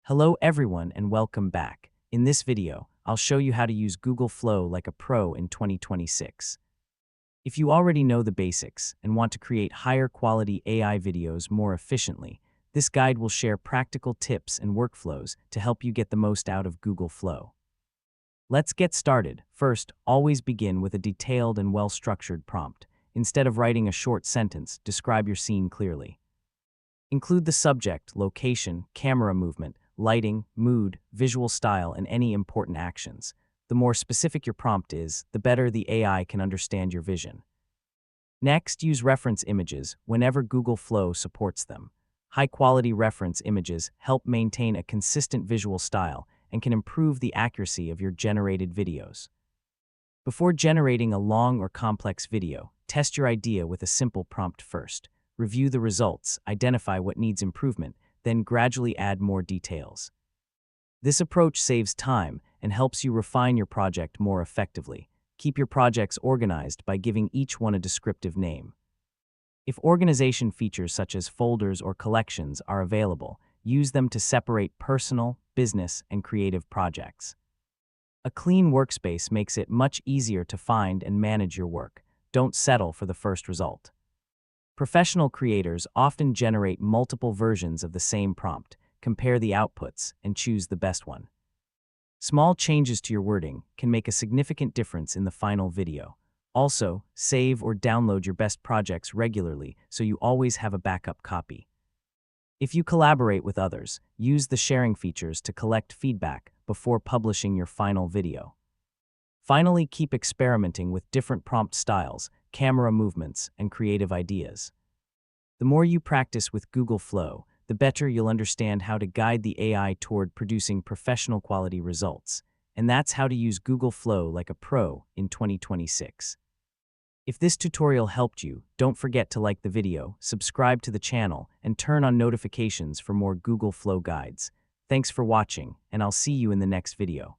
Hello everyone and welcome back. In this video, I'll show you how to use Google Flow like a pro in 2026. If you already know the basics and want to create higher quality AI videos more efficiently, this guide will share practical tips and workflows to help you get the most out of Google Flow. Let's get started. First, always begin with a detailed and well-structured prompt. Instead of writing a short sentence, describe your scene clearly. Include the subject, location, camera movement, lighting, mood, visual style, and any important actions. The more specific your prompt is, the better the AI can understand your vision. Next, use reference images whenever Google Flow supports them. High-quality reference images help maintain a consistent visual style and can improve the accuracy of your generated videos. Before generating a long or complex video, test your idea with a simple prompt first. Review the results, identify what needs improvement, then gradually add more details. This approach saves time and helps you refine your project more effectively. Keep your projects organized by giving each one a descriptive name. If organization features such as folders or collections are available, use them to separate personal, business, and creative projects. A clean workspace makes it much easier to find and manage your work. Don't settle for the first result. Professional creators often generate multiple versions of the same prompt, compare the outputs, and choose the best one. Small changes to your wording can make a significant difference in the final video. Also, save or download your best projects regularly so you always have a backup copy. If you collaborate with others, use the sharing features to collect feedback before publishing your final video. Finally, keep experimenting with different prompt styles, camera movements, and creative ideas. The more you practice with Google Flow, the better you'll understand how to guide the AI toward producing professional quality results. And that's how to use Google Flow like a pro in 2026. If this tutorial helped you, don't forget to like the video, subscribe to the channel, and turn on notifications for more Google Flow guides. Thanks for watching, and I'll see you in the next video.